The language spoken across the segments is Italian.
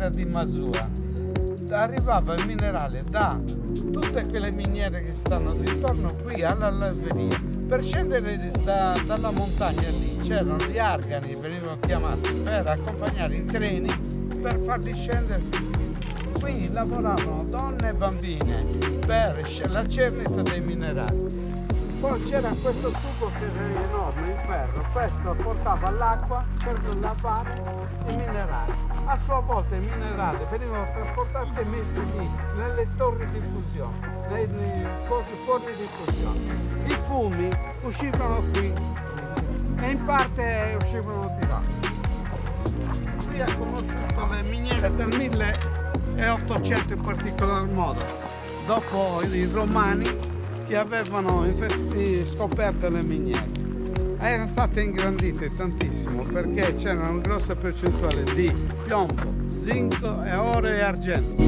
miniera di Masua. Arrivava il minerale da tutte quelle miniere che stanno intorno qui all'Alveria. Per scendere dalla montagna lì c'erano gli argani, venivano chiamati, per accompagnare i treni per farli scendere. Qui lavoravano donne e bambine per la cernita dei minerali. Poi c'era questo tubo che era enorme in ferro, questo portava l'acqua per lavare i minerali. A sua volta i minerali venivano trasportati e messi lì, nelle torri di fusione, nei forni di fusione. I fumi uscivano qui e in parte uscivano di là. Qui ha conosciuto le miniere del 1800 in particolar modo, dopo i romani che avevano scoperto le miniere. Erano state ingrandite tantissimo perché c'era una grossa percentuale di piombo, zinco, oro e argento.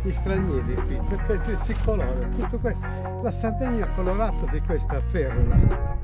gli stranieri qui, perché si colora tutto questo. La Sardegna è colorato di questa ferula.